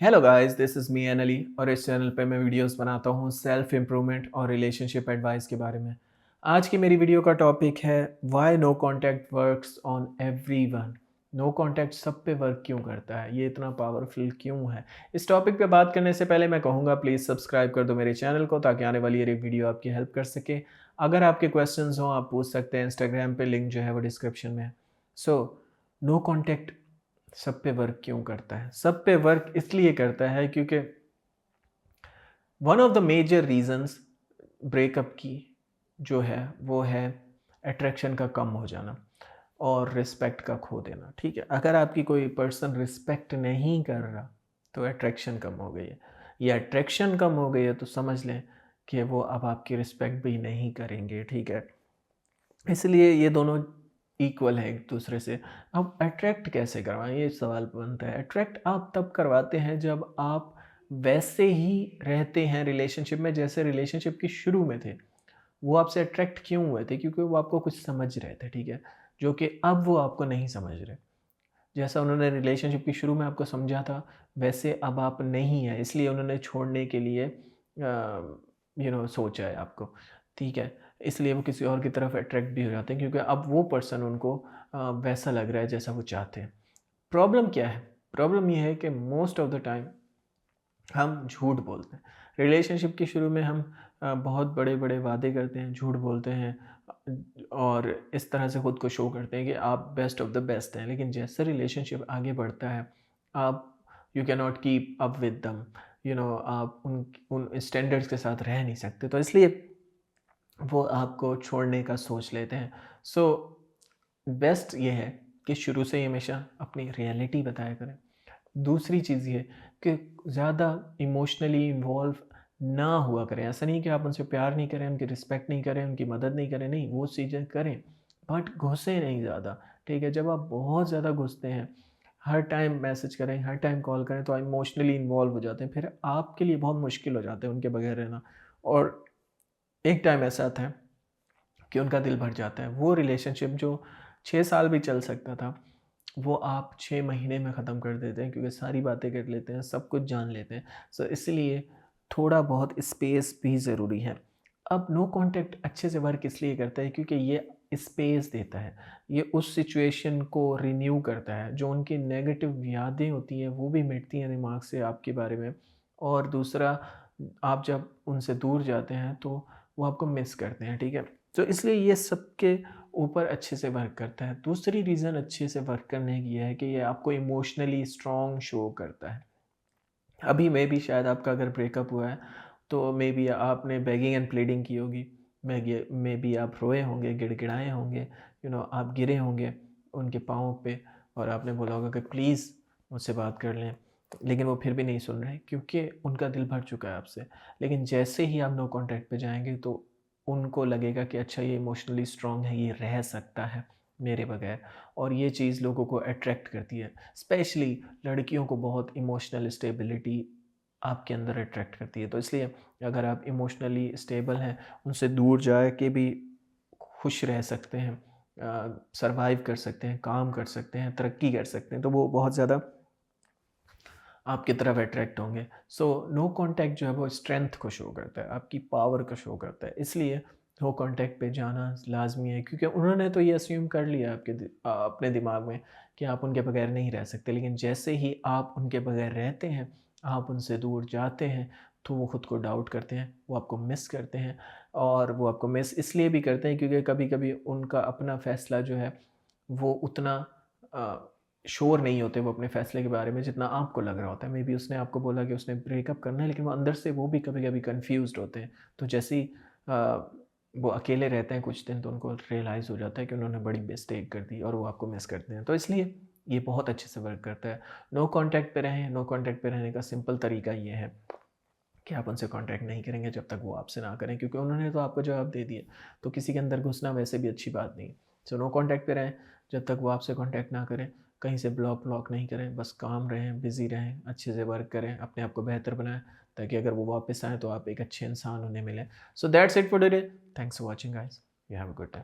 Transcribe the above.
Hello guys, this is me Ali और इस channel पे मैं वीडियोस बनाता हूँ सेल्फ इम्प्रूवमेंट और रिलेशनशिप एडवाइस के बारे में। आज की मेरी वीडियो का टॉपिक है why no contact works on everyone. No contact सब पे वर्क क्यों करता है, ये इतना पावरफुल क्यों है। इस टॉपिक पे बात करने से पहले मैं कहूँगा प्लीज़ सब्सक्राइब कर दो मेरे चैनल को ताकि आने वाली ये वीडियो आपकी हेल्प कर सके। अगर आपके क्वेश्चंस हों आप पूछ सकते हैं, इंस्टाग्राम पे लिंक जो है वो डिस्क्रिप्शन में है। सो नो कांटेक्ट सब पे वर्क क्यों करता है? सब पे वर्क इसलिए करता है क्योंकि one of the major reasons breakup की जो है वो है अट्रैक्शन का कम हो जाना और रिस्पेक्ट का खो देना। ठीक है, अगर आपकी कोई पर्सन रिस्पेक्ट नहीं कर रहा तो अट्रैक्शन कम हो गई है, या अट्रैक्शन कम हो गई है तो समझ लें कि वो अब आपकी रिस्पेक्ट भी नहीं करेंगे। ठीक है, इसलिए ये दोनों इक्वल है एक दूसरे से। अब अट्रैक्ट कैसे करवाएं, ये सवाल बनता है। अट्रैक्ट आप तब करवाते हैं जब आप वैसे ही रहते हैं रिलेशनशिप में जैसे रिलेशनशिप के शुरू में थे। वो आपसे अट्रैक्ट क्यों हुए थे? क्योंकि वो आपको कुछ समझ रहे थे, ठीक है, जो कि अब वो आपको नहीं समझ रहे। जैसा उन्होंने रिलेशनशिप के शुरू में आपको समझा था वैसे अब आप नहीं है, इसलिए उन्होंने छोड़ने के लिए सोचा है आपको। ठीक है, इसलिए वो किसी और की तरफ अट्रैक्ट भी हो जाते हैं क्योंकि अब वो पर्सन उनको वैसा लग रहा है जैसा वो चाहते हैं। प्रॉब्लम क्या है? प्रॉब्लम ये है कि मोस्ट ऑफ द टाइम हम झूठ बोलते हैं। रिलेशनशिप के शुरू में हम बहुत बड़े-बड़े वादे करते हैं, झूठ बोलते हैं और इस तरह से खुद को शो करते हैं कि आप बेस्ट ऑफ द बेस्ट हैं। लेकिन जैसे रिलेशनशिप आगे बढ़ता है, आप you can not keep up with them, आप उन स्टैंडर्ड्स के साथ रह नहीं सकते। तो इसलिए वो आपको छोड़ने का सोच लेते हैं। सो बेस्ट ये है कि शुरू से ही हमेशा अपनी रियलिटी बताया करें। दूसरी चीज़ ये कि ज़्यादा इमोशनली इन्वॉल्व ना हुआ करें। ऐसा नहीं कि आप उनसे प्यार नहीं करें, उनकी रिस्पेक्ट नहीं करें, उनकी मदद नहीं करें, नहीं, वो चीज़ें करें, बट घुसें नहीं ज़्यादा। ठीक है, जब आप बहुत ज़्यादा घुसते हैं, हर टाइम मैसेज करें, हर टाइम कॉल करें, तो इमोशनली इन्वॉल्व हो जाते हैं, फिर आपके लिए बहुत मुश्किल हो जाता है उनके बगैर रहना। और एक टाइम ऐसा आता है कि उनका दिल भर जाता है। वो रिलेशनशिप जो 6 साल भी चल सकता था, वो आप 6 महीने में ख़त्म कर देते हैं क्योंकि सारी बातें कर लेते हैं, सब कुछ जान लेते हैं। सो इसलिए थोड़ा बहुत स्पेस भी ज़रूरी है। अब नो कॉन्टैक्ट अच्छे से वर्क इसलिए करता है क्योंकि ये स्पेस देता है। ये उस सिचुएशन को रिन्यू करता है, जो उनकी नेगेटिव यादें होती हैं वो भी मिटती हैं दिमाग से आपके बारे में। और दूसरा, आप जब उनसे दूर जाते हैं तो वो आपको मिस करते हैं, ठीक है? तो इसलिए ये सबके ऊपर अच्छे से वर्क करता है। दूसरी रीज़न अच्छे से वर्क करने की ये है कि ये आपको इमोशनली स्ट्रॉन्ग शो करता है। अभी मे बी शायद आपका अगर ब्रेकअप हुआ है, तो मे बी आपने बेगिंग एंड प्लीडिंग की होगी। मे बी आप रोए होंगे, गिड़गिड़ाए होंगे, आप गिरे होंगे उनके पाँव पे और आपने बोला होगा कि प्लीज़ मुझसे बात कर लें। लेकिन वो फिर भी नहीं सुन रहे क्योंकि उनका दिल भर चुका है आपसे। लेकिन जैसे ही आप नो कॉन्टैक्ट पे जाएँगे तो उनको लगेगा कि अच्छा ये इमोशनली स्ट्रॉन्ग है, ये रह सकता है मेरे बगैर, और ये चीज़ लोगों को अट्रैक्ट करती है। स्पेशली लड़कियों को बहुत इमोशनल स्टेबिलिटी आपके अंदर अट्रैक्ट करती है। तो इसलिए अगर आप इमोशनली स्टेबल हैं, उनसे दूर जा के भी खुश रह सकते हैं, सर्वाइव कर सकते हैं, काम कर सकते हैं, तरक्की कर सकते हैं, तो वो बहुत ज़्यादा आपकी तरफ अट्रैक्ट होंगे। सो नो कॉन्टैक्ट जो है वो स्ट्रेंथ को शो करता है, आपकी पावर को शो करता है। इसलिए नो कॉन्टैक्ट पे जाना लाज़मी है क्योंकि उन्होंने तो ये अस्यूम कर लिया अपने दिमाग में कि आप उनके बगैर नहीं रह सकते। लेकिन जैसे ही आप उनके बगैर रहते हैं, आप उनसे दूर जाते हैं, तो वो खुद को डाउट करते हैं, वो आपको मिस करते हैं। और वो आपको मिस इसलिए भी करते हैं क्योंकि कभी-कभी उनका अपना फ़ैसला जो है वो उतना श्योर नहीं होते वो अपने फ़ैसले के बारे में जितना आपको लग रहा होता है। मेबी उसने आपको बोला कि उसने ब्रेकअप करना है, लेकिन वो अंदर से वो भी कभी-कभी कन्फ्यूज़्ड होते हैं। तो जैसे ही वो अकेले रहते हैं कुछ दिन तो उनको रियलाइज़ हो जाता है कि उन्होंने बड़ी मिस्टेक कर दी और वो आपको मिस करते हैं। तो इसलिए ये बहुत अच्छे से वर्क करता है। नो कॉन्टैक्ट पे रहें, नो कॉन्टैक्ट पे रहने का सिंपल तरीका ये है कि आप उनसे कॉन्टैक्ट नहीं करेंगे जब तक वो आपसे ना करें, क्योंकि उन्होंने तो आपको जवाब दे दिया। तो किसी के अंदर घुसना वैसे भी अच्छी बात नहीं। सो नो कॉन्टैक्ट पे रहें जब तक वो आपसे कॉन्टैक्ट ना करें। कहीं से ब्लॉक व्लॉक नहीं करें, बस काम रहें, बिज़ी रहें, अच्छे से वर्क करें, अपने आप को बेहतर बनाएँ ताकि अगर वो वापस आएँ तो आप एक अच्छे इंसान उन्हें मिलें। So that's it for today. Thanks for watching guys. You have a good day.